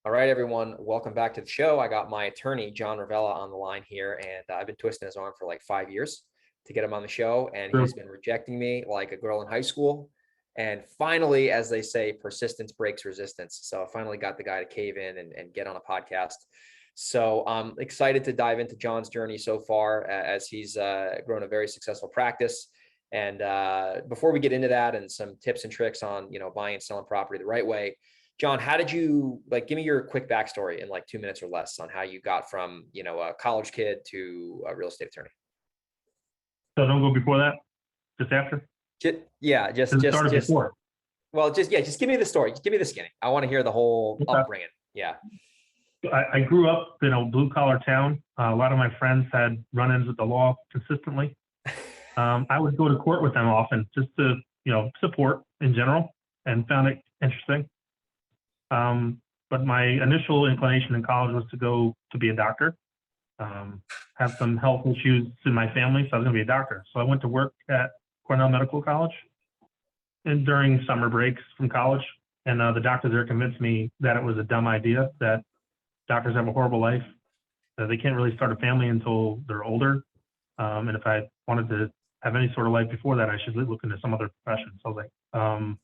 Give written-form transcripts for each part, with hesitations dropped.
All right, everyone, welcome back to the show. I got my attorney, John Revella, on the line here, and I've been twisting his arm for like 5 years to get him on the show, and True. he's been rejecting me like a girl in high school. And finally, as they say, persistence breaks resistance. So I finally got the guy to cave in and get on a podcast. So I'm excited to dive into John's journey so far as he's grown a very successful practice. And before we get into that and some tips and tricks on, buying and selling property the right way, John, how did you give me your quick backstory in like 2 minutes or less on how you got from, a college kid to a real estate attorney? So don't go before that, just after? Yeah, It started before. well, just give me the story. Just give me the skinny. I want to hear the whole Okay. upbringing. Yeah. I grew up in a blue collar town. A lot of my friends had run-ins with the law consistently. I would go to court with them often just to, support in general, and found it interesting. But my initial inclination in college was to go to be a doctor. Have some health issues in my family, so I was going to be a doctor. So I went to work at Cornell Medical College and during summer breaks from college. And the doctors there convinced me that it was a dumb idea, that doctors have a horrible life, that they can't really start a family until they're older. And if I wanted to have any sort of life before that, I should look into some other profession. So I was like, well,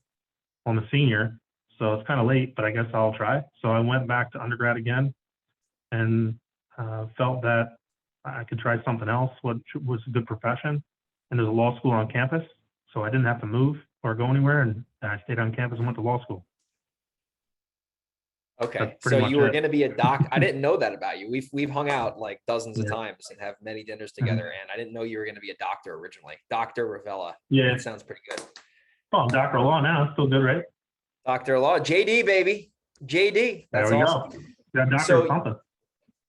I'm a senior, so it's kind of late, but I guess I'll try. So I went back to undergrad again and felt that I could try something else, what was a good profession. And there's a law school on campus, so I didn't have to move or go anywhere, and I stayed on campus and went to law school. Okay. So you were going to be a doc. I didn't know that about you. We've hung out like dozens of times and have many dinners together. And I didn't know you were going to be a doctor originally. Dr. Revella. Yeah. That sounds pretty good. Oh, I'm Dr. Law now. It's still good, right? Dr. Law. JD, baby. JD. That's there we awesome. Go. That doctor is something.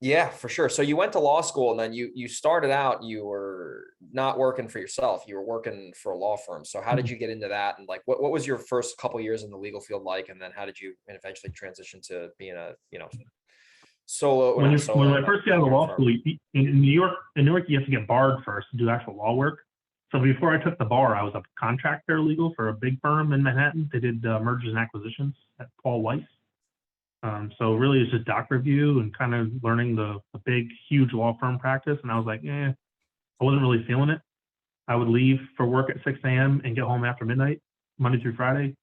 Yeah, for sure. So you went to law school and then you started out, you were not working for yourself. You were working for a law firm. So how did you get into that? And like, what was your first couple years in the legal field like? And then how did you eventually transition to being a, solo? When I first got out of law school, in New York, you have to get barred first to do actual law work. So before I took the bar, I was a contract paralegal for a big firm in Manhattan. They did mergers and acquisitions at Paul Weiss. So really it's just doc review and kind of learning the big, huge law firm practice. And I was like, I wasn't really feeling it. I would leave for work at 6 a.m. and get home after midnight, Monday through Friday.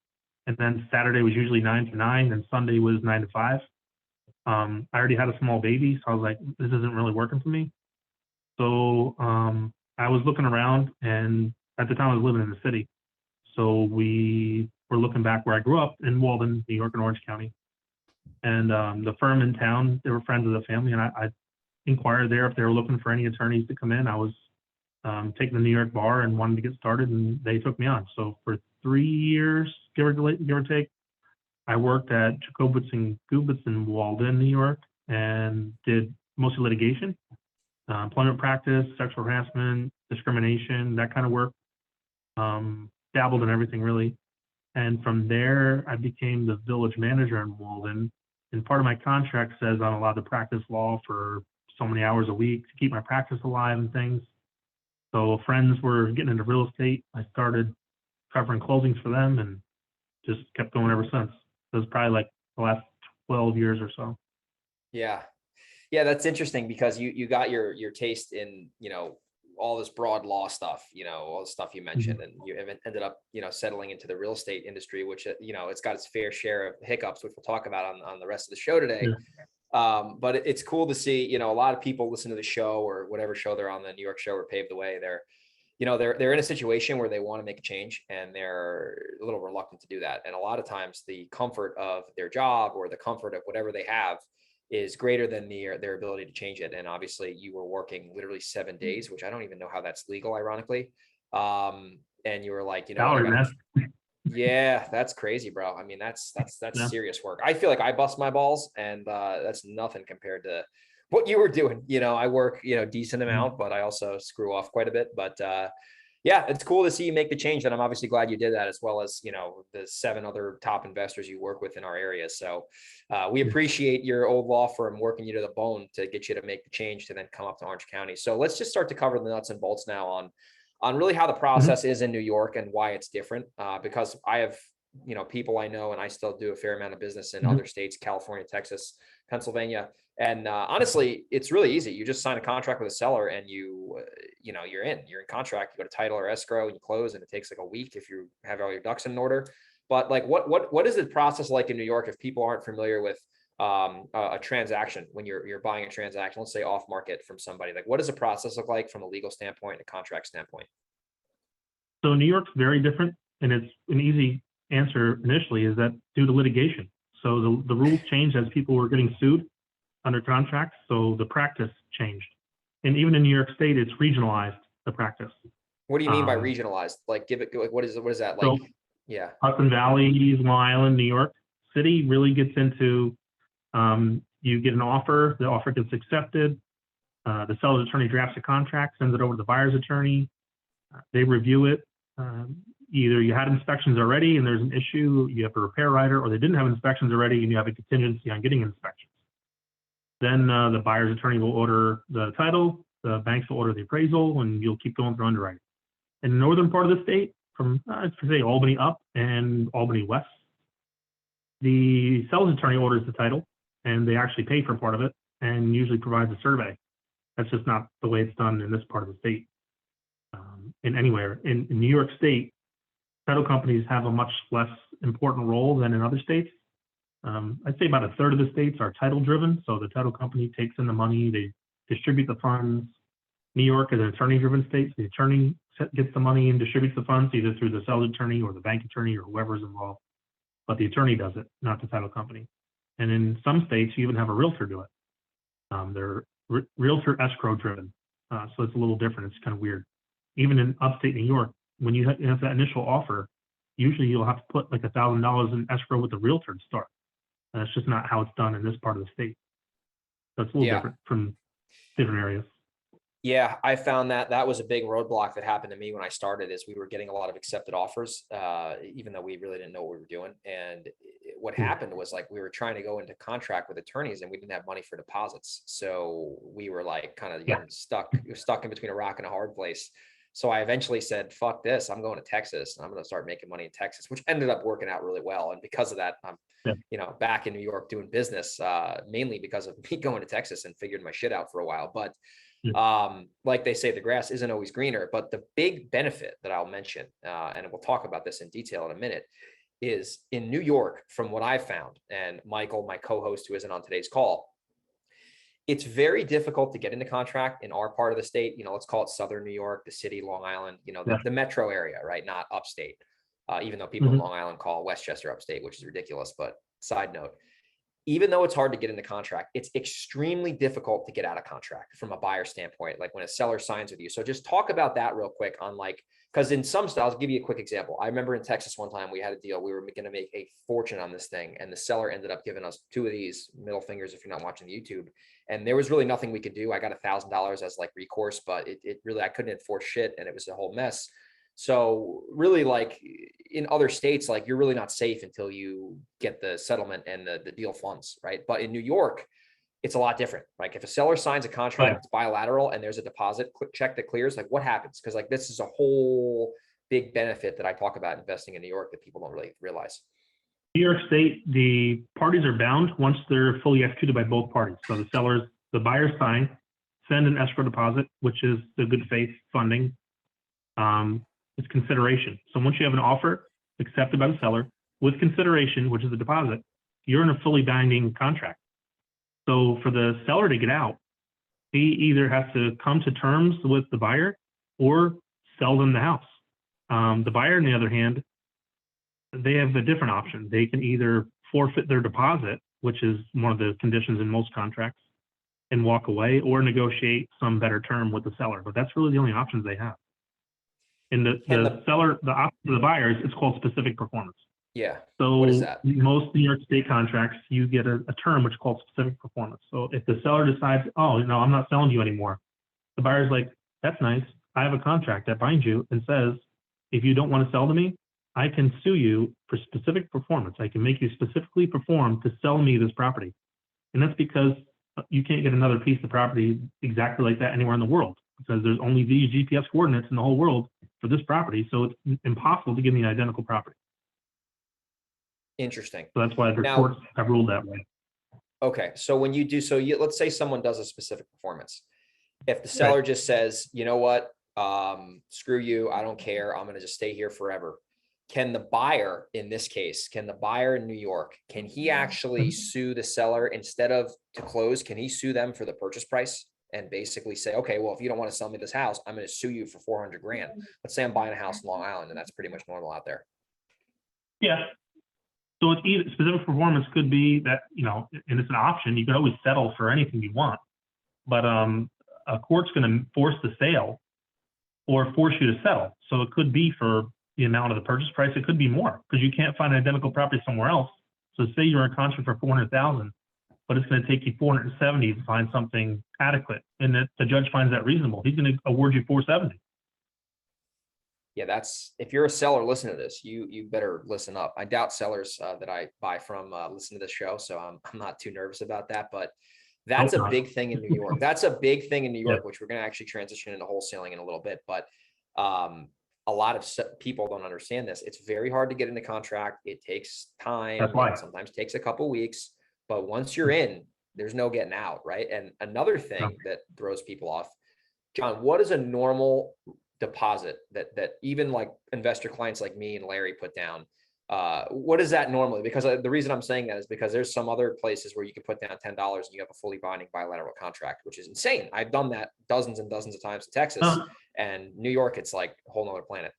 And then Saturday was usually 9 to 9 and Sunday was 9 to 5. I already had a small baby, so I was like, this isn't really working for me. So I was looking around, and at the time I was living in the city. So we were looking back where I grew up in Walden, New York, and Orange County. And the firm in town, they were friends of the family, and I inquired there if they were looking for any attorneys to come in. I was taking the New York bar and wanted to get started, and they took me on. So for 3 years, give or take, I worked at Jacobitz and Gubitz in Walden, New York, and did mostly litigation, employment practice, sexual harassment, discrimination, that kind of work. Dabbled in everything, really. And from there, I became the village manager in Walden. And part of my contract says I'm allowed to practice law for so many hours a week to keep my practice alive and things. So friends were getting into real estate. I started covering closings for them and just kept going ever since. It was probably like the last 12 years or so. Yeah. Yeah, that's interesting because you got your taste in, all this broad law stuff, all the stuff you mentioned, and you ended up, settling into the real estate industry, which, it's got its fair share of hiccups, which we'll talk about on the rest of the show today. Yeah. But it's cool to see, a lot of people listen to the show or whatever show they're on, the New York show or Pave the Way. They're in a situation where they want to make a change and they're a little reluctant to do that. And a lot of times the comfort of their job or the comfort of whatever they have is greater than their ability to change it. And obviously you were working literally 7 days, which I don't even know how that's legal, ironically. And you were like, yeah, that's crazy, bro. I mean, that's serious work. I feel like I bust my balls and that's nothing compared to what you were doing. I work, decent amount, but I also screw off quite a bit. But yeah, it's cool to see you make the change. And I'm obviously glad you did that, as well as, the 7 other top investors you work with in our area. So we appreciate your old law firm working you to the bone to get you to make the change to then come up to Orange County. So let's just start to cover the nuts and bolts now on really how the process is in New York and why it's different. Because I have people I know, and I still do a fair amount of business in Mhm. other states, California, Texas, Pennsylvania. And honestly, it's really easy. You just sign a contract with a seller and you're in contract, you go to title or escrow and you close, and it takes like a week if you have all your ducks in order. But like, what is the process like in New York if people aren't familiar with a transaction when you're buying a transaction, let's say off market from somebody? Like, what does the process look like from a legal standpoint and a contract standpoint? So New York's very different, and it's an easy answer initially is that due to litigation. So the rules changed as people were getting sued under contracts, so the practice changed. And even in New York State, it's regionalized, the practice. What do you mean by Um, regionalized? Like, like, what is that like? so Yeah. Hudson Valley, Long Island, New York City really gets into, you get an offer, the offer gets accepted, the seller's attorney drafts a contract, sends it over to the buyer's attorney, they review it. Either you had inspections already and there's an issue, you have a repair rider, or they didn't have inspections already and you have a contingency on getting inspections. Then the buyer's attorney will order the title, the banks will order the appraisal, and you'll keep going through underwriting. In the northern part of the state, from say Albany up and Albany west, the seller's attorney orders the title, and they actually pay for part of it, and usually provides a survey. That's just not the way it's done in this part of the state. In anywhere in New York State, title companies have a much less important role than in other states. I'd say about a third of the states are title driven. So the title company takes in the money, they distribute the funds. New York is an attorney driven state. So the attorney gets the money and distributes the funds either through the seller's attorney or the bank attorney or whoever's involved. But the attorney does it, not the title company. And in some states, you even have a realtor do it. They're realtor escrow driven. So it's a little different. It's kind of weird. Even in upstate New York, when you have that initial offer, usually you'll have to put like $1,000 in escrow with the realtor to start. And that's just not how it's done in this part of the state. So it's a little different from different areas. Yeah, I found that was a big roadblock that happened to me when I started. Is we were getting a lot of accepted offers, even though we really didn't know what we were doing. And what happened was like we were trying to go into contract with attorneys, and we didn't have money for deposits, so we were like kind of getting stuck in between a rock and a hard place. So I eventually said, "Fuck this! I'm going to Texas, and I'm going to start making money in Texas," which ended up working out really well. And because of that, I'm back in New York doing business, mainly because of me going to Texas and figured my shit out for a while. But like they say, the grass isn't always greener. But the big benefit that I'll mention, and we'll talk about this in detail in a minute, is in New York, from what I found, and Michael, my co-host who isn't on today's call, it's very difficult to get into contract in our part of the state. Let's call it Southern New York, the city, Long Island, the metro area, right? Not upstate, even though people in Long Island call Westchester upstate, which is ridiculous. But side note, even though it's hard to get into contract, it's extremely difficult to get out of contract from a buyer standpoint, like when a seller signs with you. So just talk about that real quick on because in some styles, I'll give you a quick example. I remember in Texas one time we had a deal, we were going to make a fortune on this thing, and the seller ended up giving us 2 of these middle fingers if you're not watching the YouTube. And there was really nothing we could do. I got $1,000 as like recourse, but it really, I couldn't enforce shit, and it was a whole mess. So really, like in other states, like you're really not safe until you get the settlement and the deal funds, right? But in New York, it's a lot different. Like if a seller signs a contract, it's bilateral, and there's a deposit check that clears, like what happens? Because like this is a whole big benefit that I talk about investing in New York that people don't really realize. New York State, the parties are bound once they're fully executed by both parties. So the buyers sign, send an escrow deposit, which is the good faith funding. It's consideration. So once you have an offer accepted by the seller with consideration, which is the deposit, you're in a fully binding contract. So for the seller to get out, he either has to come to terms with the buyer or sell them the house. The buyer, on the other hand, they have a different option. They can either forfeit their deposit, which is one of the conditions in most contracts, and walk away, or negotiate some better term with the seller. But that's really the only options they have. And the seller, the option for the buyers, it's called specific performance. Yeah. So what is that? Most New York State contracts, you get a term which is called specific performance. So if the seller decides, oh, I'm not selling to you anymore, the buyer's like, that's nice. I have a contract that binds you and says, if you don't want to sell to me, I can sue you for specific performance. I can make you specifically perform to sell me this property. And that's because you can't get another piece of property exactly like that anywhere in the world, because there's only these GPS coordinates in the whole world for this property. So it's impossible to give me an identical property. Interesting. So that's why the Now, courts have ruled that way. okay, so when you do, so you, let's say someone does a specific performance. If the seller just says, you know what, screw you, I don't care, I'm gonna just stay here forever. Can the buyer, in this case, can the buyer in New York, can he actually sue the seller instead of to close? Can he sue them for the purchase price and basically say, okay, well, if you don't want to sell me this house, I'm going to sue you for 400 grand. Let's say I'm buying a house in Long Island, and that's pretty much normal out there. Yeah. So it's either specific performance could be that, you know, and it's an option. You can always settle for anything you want, but a court's going to force the sale or force you to settle. So it could be for the amount of the purchase price. It could be more because you can't find an identical property somewhere else. So say you're in contract for 400,000, but it's going to take you 470 to find something adequate, and that the judge finds that reasonable. He's going to award you 470. Yeah, that's, if you're a seller, listen to this. You better listen up. I doubt sellers that I buy from listen to this show, so I'm not too nervous about that. But that's a big thing in New York. That's a big thing in New York, which we're going to actually transition into wholesaling in a little bit. But a lot of people don't understand this. It's very hard to get into contract. It takes time. That's why. It sometimes takes a couple weeks, but once you're in, there's no getting out, right? And another thing that throws people off, John, what is a normal deposit that even like investor clients like me and Larry put down? What is that normally? Because the reason I'm saying that is because there's some other places where you can put down $10 and you have a fully binding bilateral contract, which is insane. I've done that dozens and dozens of times in Texas, and New York, it's like a whole nother planet.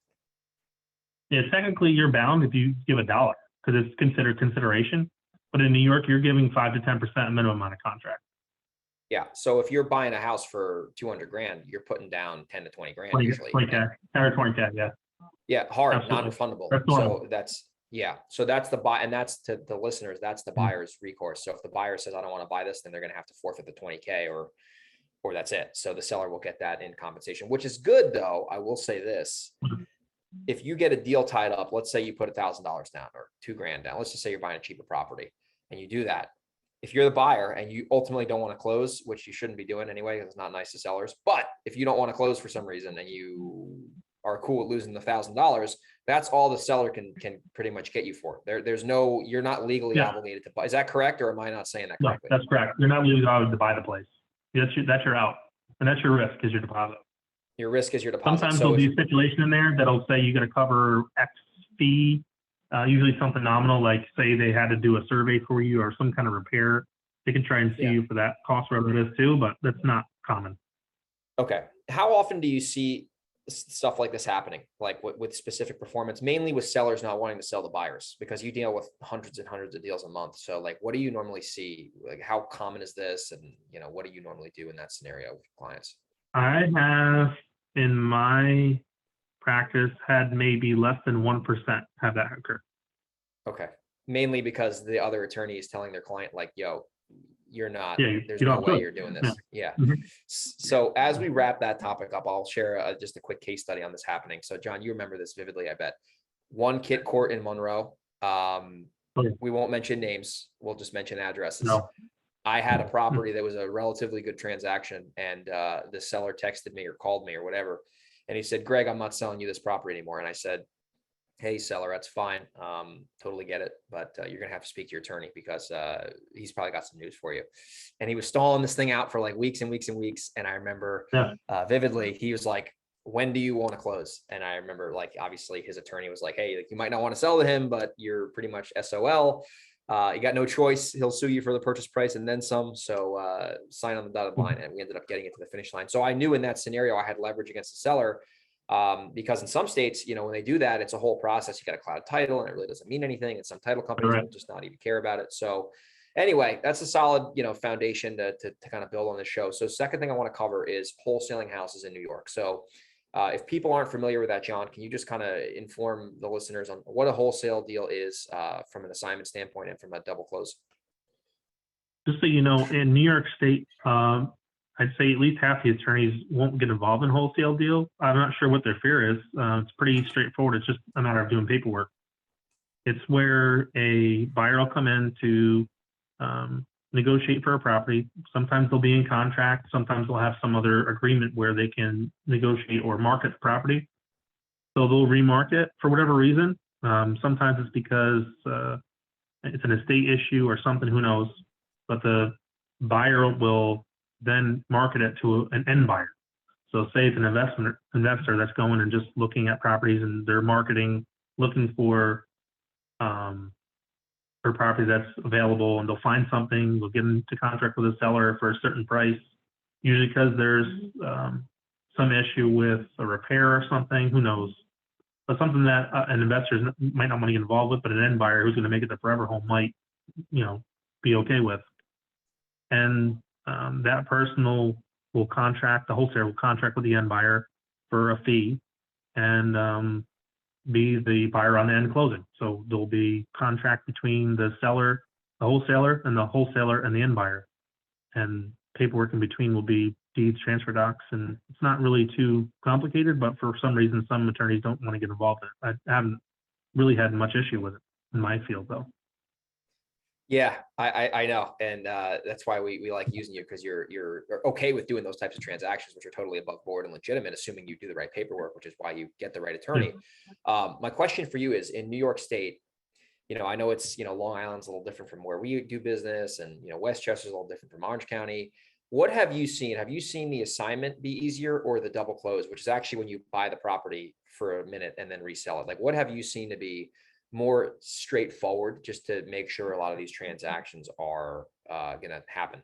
Yeah, technically you're bound if you give $1 because it's considered consideration. But in New York, you're giving 5 to 10% minimum on a contract. Yeah. So if you're buying a house for 200 grand, you're putting down 10 to 20 grand 20, usually. 20K, 10 or 20K, yeah. Yeah, hard, Absolutely. non-refundable. That's normal. So that's, yeah. So that's the buy, and that's to the listeners, that's the buyer's recourse. So if the buyer says, I don't want to buy this, then they're going to have to forfeit the 20K or that's it. So the seller will get that in compensation, which is good though. I will say this. If you get a deal tied up, let's say you put $1,000 down or $2,000 down, let's just say you're buying a cheaper property and you do that. If you're the buyer and you ultimately don't want to close, which you shouldn't be doing anyway, because it's not nice to sellers, but if you don't want to close for some reason and you are cool with losing the $1,000, that's all the seller can pretty much get you for. There's no, you're not legally obligated to buy. Is that correct? Or am I not saying that correctly? No, that's correct. You're not legally obligated to buy the place. That's your out. And that's your risk is your deposit. Your risk is your deposit. Sometimes there'll be a stipulation in there that'll say you got to cover X fee, usually something nominal, like say they had to do a survey for you or some kind of repair. They can try and sue you for that cost, whatever it is too, but that's not common. Okay. How often do you see stuff like this happening, like with specific performance, mainly with sellers not wanting to sell to buyers, because you deal with hundreds and hundreds of deals a month? So like, what do you normally see? Like, how common is this? And, you know, what do you normally do in that scenario with clients? I have in my practice had maybe less than 1% have that occur. Okay. Mainly because the other attorney is telling their client like, yo, you're not, there's you no way you're doing this. Yeah. Mm-hmm. So as we wrap that topic up, I'll share just a quick case study on this happening. So John, you remember this vividly, I bet. One kit court in Monroe. We won't mention names. We'll just mention addresses. No. I had a property that was a relatively good transaction, and the seller texted me or called me or whatever. And he said, Greg, I'm not selling you this property anymore. And I said, hey, seller, that's fine. Totally get it. But you're going to have to speak to your attorney because he's probably got some news for you. And he was stalling this thing out for like weeks and weeks and weeks. And I remember vividly, he was like, when do you want to close? And I remember like, obviously his attorney was like, hey, like, you might not want to sell to him, but you're pretty much SOL. You got no choice. He'll sue you for the purchase price and then some. So sign on the dotted line. And we ended up getting it to the finish line. So I knew in that scenario, I had leverage against the seller. Because in some states, you know, when they do that, it's a whole process. You got a cloud title and it really doesn't mean anything. And some title companies will just not even care about it. So anyway, that's a solid, you know, foundation to kind of build on this show. So second thing I want to cover is wholesaling houses in New York. So if people aren't familiar with that, John, can you just kind of inform the listeners on what a wholesale deal is from an assignment standpoint and from a double close? Just so you know, in New York State, I'd say at least half the attorneys won't get involved in wholesale deal. I'm not sure what their fear is. It's pretty straightforward. It's just a matter of doing paperwork. It's where a buyer will come in to negotiate for a property. Sometimes they'll be in contract. Sometimes they'll have some other agreement where they can negotiate or market the property. So they'll remarket for whatever reason. Sometimes it's because it's an estate issue or something, who knows, but the buyer will then market it to an end buyer. So say it's an investor that's going and just looking at properties and they're marketing, looking for property that's available, and they'll find something, they'll get into contract with a seller for a certain price, usually because there's some issue with a repair or something, who knows. But something that an investor might not want to get involved with, but an end buyer who's going to make it the forever home might, be okay with. And that person will contract, the wholesaler will contract with the end buyer for a fee and be the buyer on the end closing. So there'll be contract between the seller, the wholesaler, and the end buyer. And paperwork in between will be deeds, transfer docs, and it's not really too complicated, but for some reason, some attorneys don't want to get involved in it. I haven't really had much issue with it in my field, though. Yeah, I know. And that's why we like using you, because you're okay with doing those types of transactions, which are totally above board and legitimate, assuming you do the right paperwork, which is why you get the right attorney. My question for you is, in New York State, I know it's, Long Island's a little different from where we do business, and, Westchester's a little different from Orange County. What have you seen? Have you seen the assignment be easier, or the double close, which is actually when you buy the property for a minute and then resell it? Like, what have you seen to be more straightforward, just to make sure a lot of these transactions are going to happen?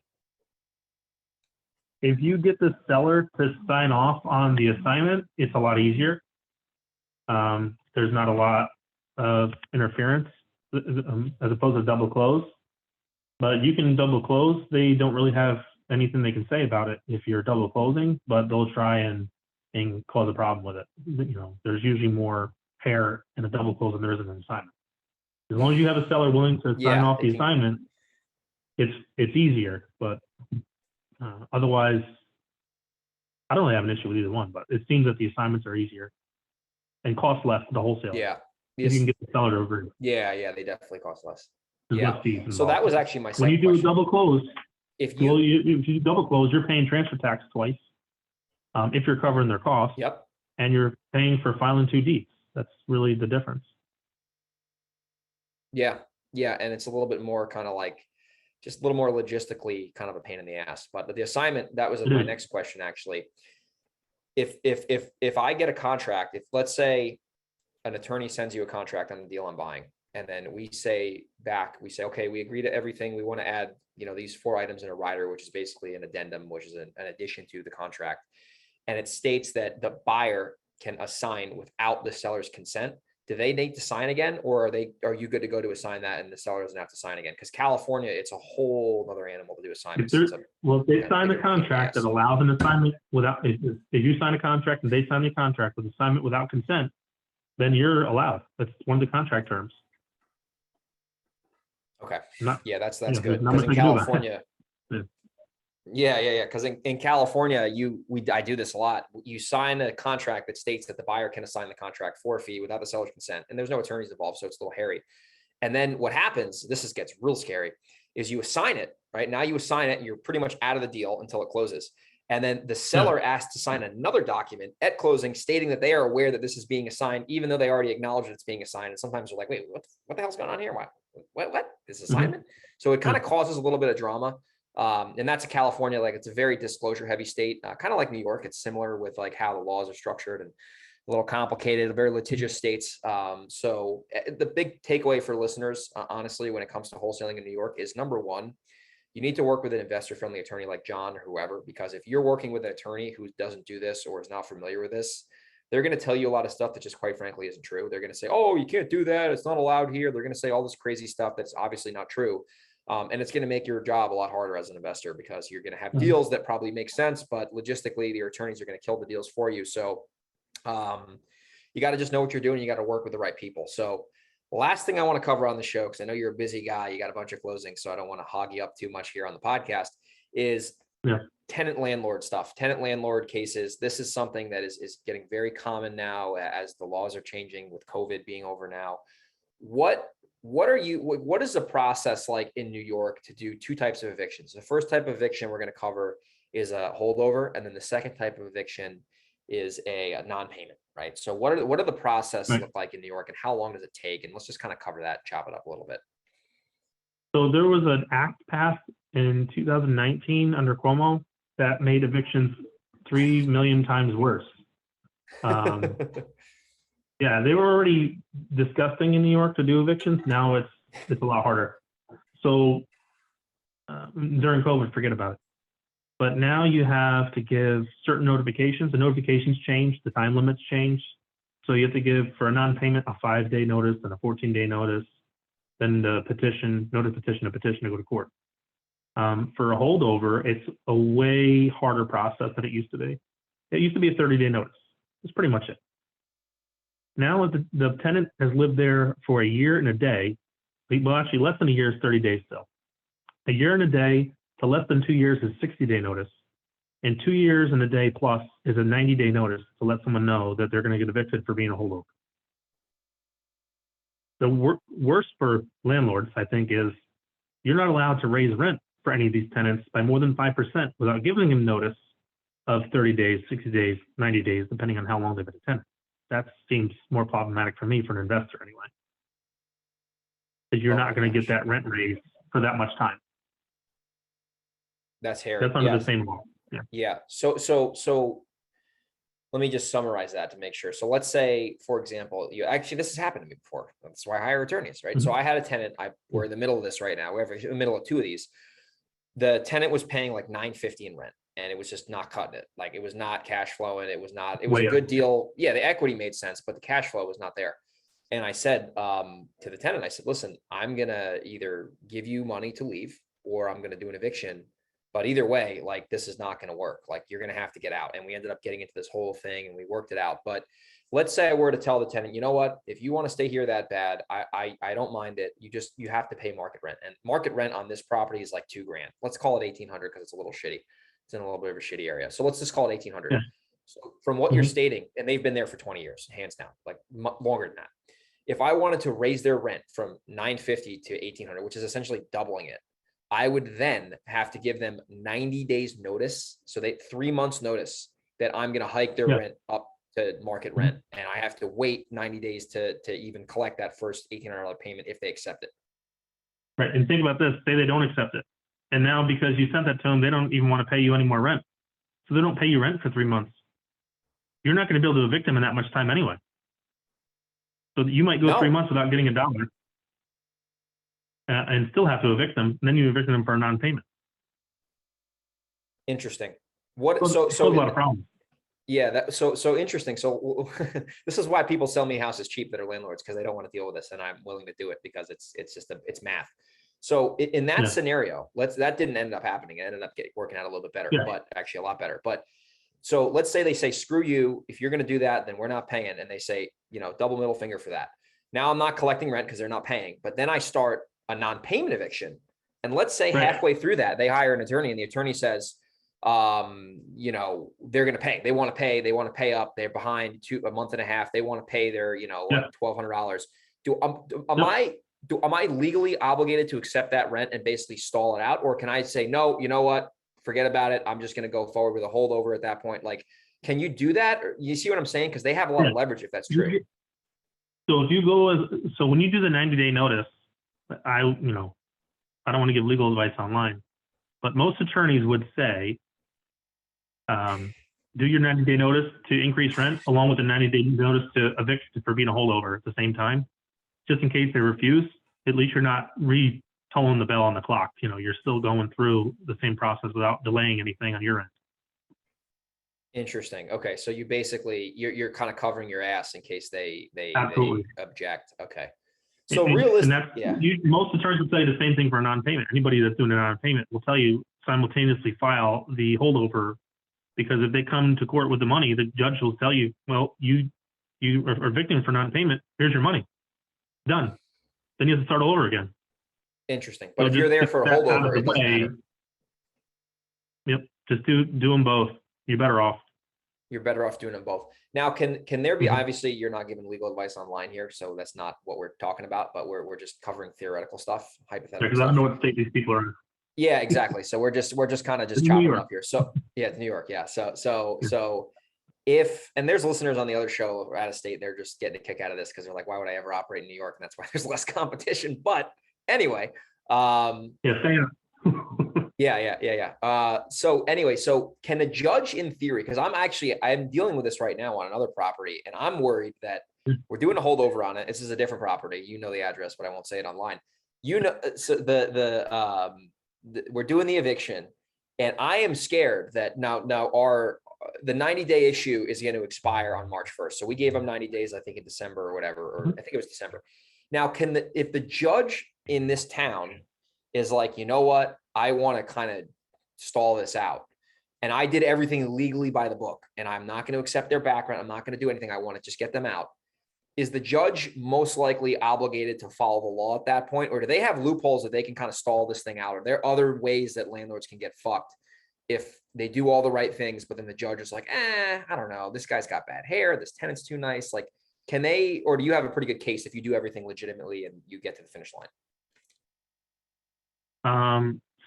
If you get the seller to sign off on the assignment, it's a lot easier. There's not a lot of interference as opposed to double close. But you can double close. They don't really have anything they can say about it if you're double closing, but they'll try and cause a problem with it. There's usually more hair in a double close than there is in an assignment. As long as you have a seller willing to sign off the assignment, it's easier. But otherwise, I don't really have an issue with either one. But it seems that the assignments are easier and cost less to the wholesaler. Yeah, if you can get the seller to agree. Yeah, they definitely cost less. There's Yeah. less fees involved. So that was actually my second when you do question. a double close. If you, if you double close, you're paying transfer tax twice. If you're covering their costs. Yep. And you're paying for filing 2 deeds. That's really the difference. Yeah, and it's a little bit more kind of like, just a little more logistically kind of a pain in the ass. But the assignment, that was my next question actually. If I get a contract, if let's say an attorney sends you a contract on the deal I'm buying, and then we say, okay, we agree to everything. We want to add, these 4 items in a rider, which is basically an addendum, which is an addition to the contract. And it states that the buyer can assign without the seller's consent. Do they need to sign again, or are you good to go to assign that and the seller doesn't have to sign again? Because California, it's a whole other animal to do assignments. If they sign a contract that allows an assignment without, if you sign a contract and they sign a contract with assignment without consent, then you're allowed. That's one of the contract terms. Okay. That's good. Because in California, yeah. Because in California, I do this a lot. You sign a contract that states that the buyer can assign the contract for a fee without the seller's consent, and there's no attorneys involved, so it's a little hairy. And then what happens, gets real scary, is you assign it, right? Now you assign it, and you're pretty much out of the deal until it closes. And then the seller asks to sign another document at closing stating that they are aware that this is being assigned, even though they already acknowledge that it's being assigned. And sometimes they're like, wait, what the hell's going on here? What? This assignment? So it kind of causes a little bit of drama. And that's a California, like it's a very disclosure heavy state, kind of like New York. It's similar with like how the laws are structured and a little complicated, very litigious states. So the big takeaway for listeners, honestly, when it comes to wholesaling in New York is, number one, you need to work with an investor friendly attorney like John or whoever, because if you're working with an attorney who doesn't do this or is not familiar with this, they're going to tell you a lot of stuff that just quite frankly isn't true. They're going to say, oh, you can't do that. It's not allowed here. They're going to say all this crazy stuff that's obviously not true. And it's going to make your job a lot harder as an investor, because you're going to have deals that probably make sense, but logistically, your attorneys are going to kill the deals for you. So you got to just know what you're doing. You got to work with the right people. So the last thing I want to cover on the show, because I know you're a busy guy, you got a bunch of closings, so I don't want to hog you up too much here on the podcast, is tenant landlord stuff, tenant landlord cases. This is something that is getting very common now as the laws are changing with COVID being over now. What is the process like in New York to do 2 types of evictions? The first type of eviction we're going to cover is a holdover. And then the second type of eviction is a non-payment, right? So what are the process look like in New York, and how long does it take? And let's just kind of cover that, chop it up a little bit. So there was an act passed in 2019 under Cuomo that made evictions 3 million times worse. Yeah, they were already disgusting in New York to do evictions. Now it's a lot harder. So during COVID, forget about it. But now you have to give certain notifications. The notifications change, the time limits change. So you have to give for a non-payment a 5-day notice and a 14-day notice. Then the petition, notice petition, a petition to go to court. For a holdover, it's a way harder process than it used to be. It used to be a 30-day notice. That's pretty much it. Now the tenant has lived there for a year and a day. Well, actually less than a year is 30 days still. A year and a day to less than 2 years is 60-day notice. And 2 years and a day plus is a 90-day notice to let someone know that they're going to get evicted for being a holdover. The worst for landlords, I think, is you're not allowed to raise rent for any of these tenants by more than 5% without giving them notice of 30 days, 60 days, 90 days, depending on how long they've been a tenant. That seems more problematic for me, for an investor anyway. Because you're not going to get that rent raised for that much time. That's hairy. That's under the same law. Yeah. Yeah. So let me just summarize that to make sure. So let's say, for example, this has happened to me before. That's why I hire attorneys, right? Mm-hmm. So I had a tenant. We're in the middle of this right now. We're in the middle of 2 of these. The tenant was paying like $950 in rent, and it was just not cutting it. Like, it was not cash flowing. It was a good deal. Yeah, the equity made sense, but the cash flow was not there. And I said to the tenant, I said, listen, I'm gonna either give you money to leave or I'm gonna do an eviction. But either way, like, this is not going to work. Like, you're going to have to get out. And we ended up getting into this whole thing and we worked it out. But let's say I were to tell the tenant, you know what, if you want to stay here that bad, I don't mind it. You have to pay market rent, and market rent on this property is like $2,000. Let's call it 1,800 because it's a little shitty. It's in a little bit of a shitty area. So let's just call it 1,800. Yeah. So from what you're stating, and they've been there for 20 years, hands down, like longer than that. If I wanted to raise their rent from $950 to $1,800, which is essentially doubling it, I would then have to give them 90 days notice. So 3 months notice that I'm going to hike their rent up to market rent. And I have to wait 90 days to even collect that first $1,800 payment if they accept it. Right. And think about this, say they don't accept it. And now because you sent that to them, they don't even want to pay you any more rent. So they don't pay you rent for 3 months. You're not going to be able to evict them in that much time anyway. So you might go 3 months without getting a dollar. And still have to evict them, and then you evict them for a non-payment. Interesting. So a lot of problems. Yeah, so interesting. So this is why people sell me houses cheap that are landlords, because they don't want to deal with this, and I'm willing to do it because it's math. So in that scenario, that didn't end up happening. It ended up working out a little bit better, but actually a lot better. But so let's say they say, screw you, if you're going to do that, then we're not paying, and they say, double middle finger for that. Now I'm not collecting rent because they're not paying, but then I start a non-payment eviction. And let's say halfway through that, they hire an attorney, and the attorney says, they're going to pay. They want to pay up. They're behind a month and a half. They want to pay their, $1,200. Am I legally obligated to accept that rent and basically stall it out? Or can I say, no, you know what? Forget about it. I'm just going to go forward with a holdover at that point. Like, can you do that? Or, you see what I'm saying? Because they have a lot of leverage if that's true. So if you so when you do the 90-day notice, I don't want to give legal advice online, but most attorneys would say, do your 90-day notice to increase rent along with the 90-day notice to evict for being a holdover at the same time, just in case they refuse. At least you're not tolling the bell on the clock. You're still going through the same process without delaying anything on your end. Interesting. Okay, so you basically you're kind of covering your ass in case they object. Okay. So realistically, most attorneys will say the same thing for a non-payment. Anybody that's doing a non-payment will tell you simultaneously file the holdover, because if they come to court with the money, the judge will tell you, well, you are evicting for non-payment. Here's your money. Done. Then you have to start all over again. Interesting. But if you're there for a holdover, it doesn't matter. Yep. Just do them both. You're better off. You're better off doing them both. Now, can there be, obviously you're not giving legal advice online here, so that's not what we're talking about, but we're just covering theoretical stuff, hypothetical because I don't know what state these people are in. Yeah, exactly. So we're just kind of just chopping it up here. So yeah, it's New York. Yeah. So if, and there's listeners on the other show out of state, they're just getting a kick out of this because they're like, why would I ever operate in New York? And that's why there's less competition. But anyway, Yeah, Sam. So anyway, so can a judge in theory, because I'm dealing with this right now on another property, and I'm worried that we're doing a holdover on it. This is a different property. You know the address, but I won't say it online. You know, so we're doing the eviction, and I am scared that now the 90-day issue is going to expire on March 1st. So we gave them 90 days, I think in December or whatever, or I think it was December. Now, if the judge in this town is like, you know what, I want to kind of stall this out, and I did everything legally by the book, and I'm not going to accept their background, I'm not going to do anything, I want to just get them out. Is the judge most likely obligated to follow the law at that point? Or do they have loopholes that they can kind of stall this thing out? Are there other ways that landlords can get fucked if they do all the right things, but then the judge is like, I don't know, this guy's got bad hair, this tenant's too nice. Like, can they, or do you have a pretty good case if you do everything legitimately and you get to the finish line?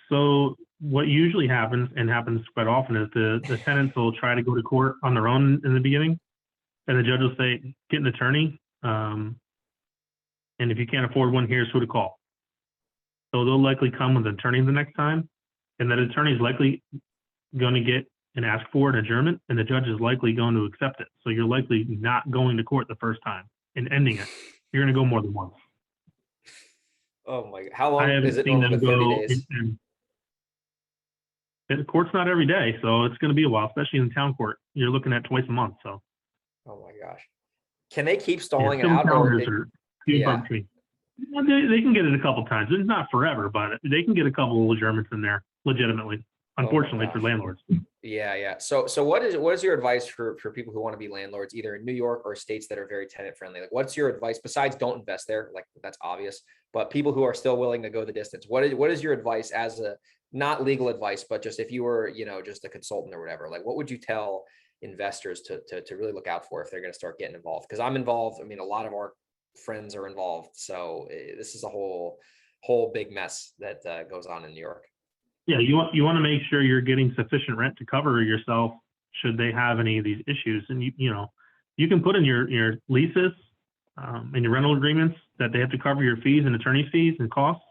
So what usually happens, and happens quite often, is the tenants will try to go to court on their own in the beginning, and the judge will say, get an attorney. And if you can't afford one, here's who to call. So they'll likely come with an attorney the next time, and that attorney is likely going to get and ask for an adjournment, and the judge is likely going to accept it. So you're likely not going to court the first time and ending it. You're going to go more than once. Oh my God. How long is it normally? 30 days? The court's not every day, so it's going to be a while, especially in town court. You're looking at twice a month. So. Oh my gosh. Can they keep stalling it out? They can get it a couple times. It's not forever, but they can get a couple of adjournments in there legitimately, unfortunately for landlords. Yeah. So what is your advice for people who want to be landlords, either in New York or states that are very tenant friendly? Like, what's your advice besides don't invest there? Like, that's obvious, but people who are still willing to go the distance, what is your advice as a, not legal advice, but just if you were, just a consultant or whatever, like what would you tell investors to really look out for if they're going to start getting involved? Because I'm involved. I mean, a lot of our friends are involved. So this is a whole big mess that goes on in New York. Yeah, you want to make sure you're getting sufficient rent to cover yourself should they have any of these issues. And you can put in your leases and your rental agreements that they have to cover your fees and attorney fees and costs.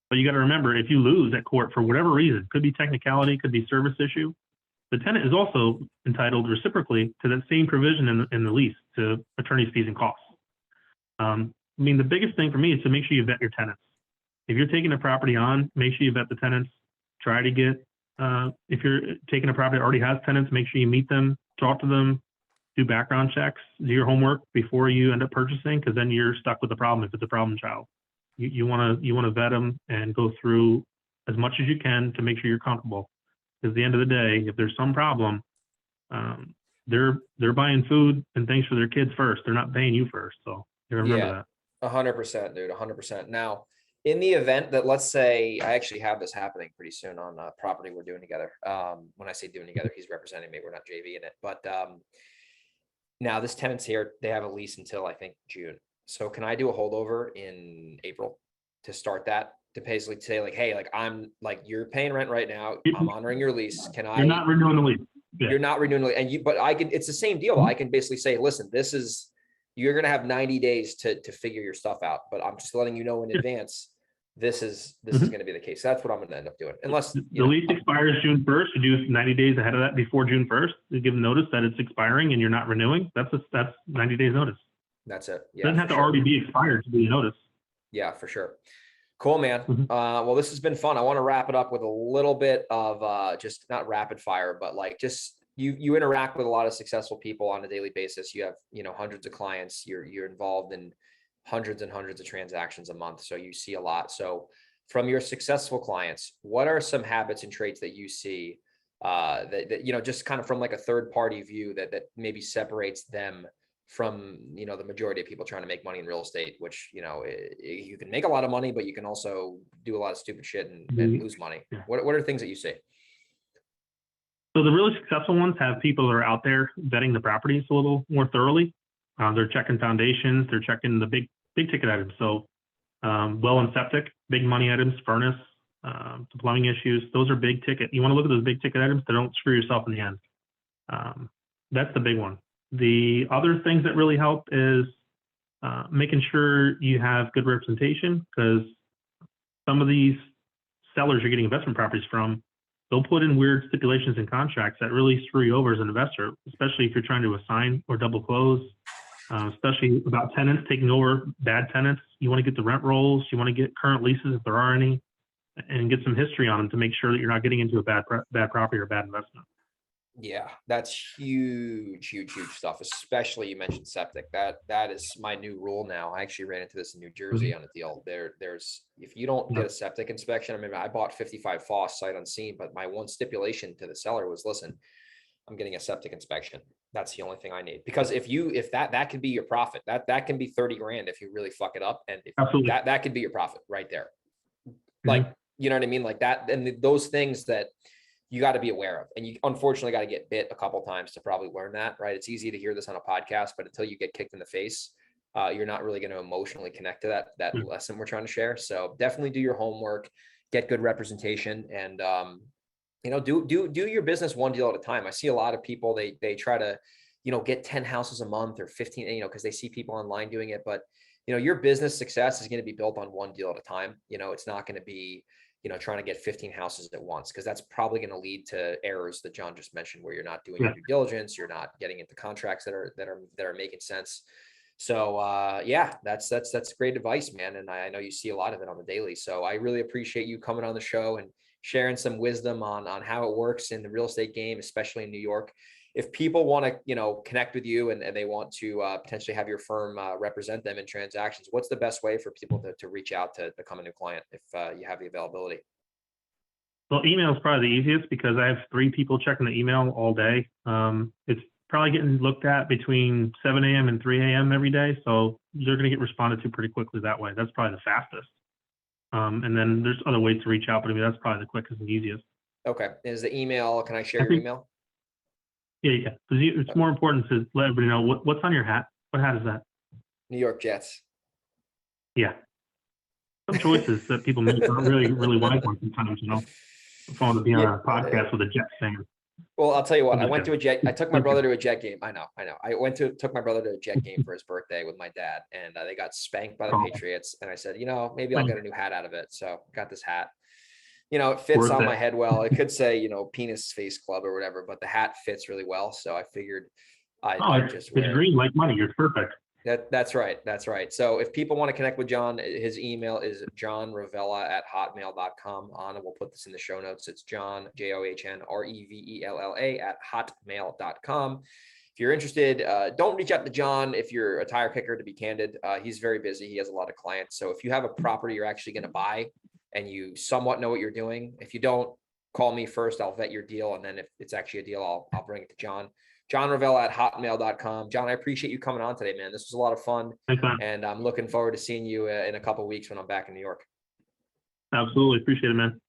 But you got to remember, if you lose at court for whatever reason, could be technicality, could be service issue, the tenant is also entitled reciprocally to that same provision in the lease to attorney's fees and costs. I mean, the biggest thing for me is to make sure you vet your tenants. If you're taking a property on, make sure you vet the tenants. Try to get, if you're taking a property that already has tenants, make sure you meet them, talk to them, do background checks, do your homework before you end up purchasing, because then you're stuck with the problem if it's a problem child. You want to vet them and go through as much as you can to make sure you're comfortable. Because at the end of the day, if there's some problem, they're buying food and things for their kids first. They're not paying you first. So you remember that. 100%, dude. 100%. Now, in the event that, let's say, I actually have this happening pretty soon on a property we're doing together. When I say doing together, he's representing me. We're not JV in it. But now this tenant's here. They have a lease until I think June. So can I do a holdover in April to start that? To basically say like, hey, like I'm like, you're paying rent right now. I'm honoring your lease. You're not renewing the lease. Yeah. You're not renewing the lease. But I can, it's the same deal. I can basically say, listen, you're going to have 90 days to figure your stuff out, but I'm just letting you know in advance, this is going to be the case. That's what I'm going to end up doing. Unless the lease expires June 1st, you do 90 days ahead of that before June 1st, you give notice that it's expiring and you're not renewing. That's 90 days notice. That's it. Yeah, it doesn't have to already be expired to be notice. Yeah, for sure. Cool, man. Well, this has been fun. I want to wrap it up with a little bit of just not rapid fire, but like just you interact with a lot of successful people on a daily basis. You have, hundreds of clients. You're involved in hundreds and hundreds of transactions a month. So you see a lot. So from your successful clients, what are some habits and traits that you see that just kind of from like a third party view that maybe separates them from, the majority of people trying to make money in real estate, which, you can make a lot of money, but you can also do a lot of stupid shit and lose money. Yeah. What are things that you see? So the really successful ones have people that are out there vetting the properties a little more thoroughly. They're checking foundations, they're checking the big ticket items. So well and septic, big money items, furnace, the plumbing issues, those are big ticket. You want to look at those big ticket items that don't screw yourself in the end. That's the big one. The other things that really help is making sure you have good representation, because some of these sellers you're getting investment properties from, they'll put in weird stipulations and contracts that really screw you over as an investor, especially if you're trying to assign or double close, especially about tenants taking over bad tenants. You want to get the rent rolls, you want to get current leases if there are any, and get some history on them to make sure that you're not getting into a bad property or bad investment. Yeah, that's huge stuff. Especially you mentioned septic. That is my new rule now. I actually ran into this in New Jersey on a deal. There's if you don't get a septic inspection, I mean, I bought 55 Foss sight unseen, but my one stipulation to the seller was, listen, I'm getting a septic inspection. That's the only thing I need. Because if that could be your profit, that can be 30 grand if you really fuck it up, and if that could be your profit right there. Like, you know what I mean? Like that, and those things that you got to be aware of. And you unfortunately got to get bit a couple times to probably learn that, right? It's easy to hear this on a podcast, but until you get kicked in the face, you're not really going to emotionally connect to that lesson we're trying to share. So definitely do your homework, get good representation, and do your business one deal at a time. I see a lot of people, they try to, get 10 houses a month or 15, because they see people online doing it. But, your business success is going to be built on one deal at a time. It's not going to be, trying to get 15 houses at once, because that's probably going to lead to errors that John just mentioned, where you're not doing your due diligence, you're not getting into contracts that are making sense. So that's great advice, man. And I know you see a lot of it on the daily. So I really appreciate you coming on the show and sharing some wisdom on how it works in the real estate game, especially in New York. If people want to, connect with you and they want to potentially have your firm represent them in transactions, what's the best way for people to reach out to become a new client if you have the availability? Well, email is probably the easiest, because I have 3 people checking the email all day. It's probably getting looked at between 7 a.m. and 3 a.m. every day. So they're going to get responded to pretty quickly that way. That's probably the fastest. And then there's other ways to reach out, but I mean, that's probably the quickest and easiest. Okay. Is the email, can I share your email? Yeah. It's more important to let everybody know what's on your hat. What hat is that? New York Jets. Yeah. Some choices that people make aren't really wise ones sometimes, Fun to be on a podcast with a Jets fan. Well, I'll tell you what, I took my brother to a Jet game. I know. I took my brother to a Jet game for his birthday with my dad, and they got spanked by the Patriots. And I said, maybe I'll get a new hat out of it. So got this hat. It fits on my head well. It could say, penis face club or whatever, but the hat fits really well. So I figured I'd just wear it. It's green like money. You're perfect. That's right. So if people want to connect with John, his email is johnrevella@hotmail.com. Anna will put this in the show notes. It's John, JOHNREVELLA@hotmail.com. If you're interested, don't reach out to John if you're a tire kicker, to be candid. He's very busy. He has a lot of clients. So if you have a property you're actually going to buy and you somewhat know what you're doing, if you don't, call me first. I'll vet your deal. And then if it's actually a deal, I'll bring it to John. JohnRevella@hotmail.com. John, I appreciate you coming on today, man. This was a lot of fun. Thanks, man. And I'm looking forward to seeing you in a couple of weeks when I'm back in New York. Absolutely. Appreciate it, man.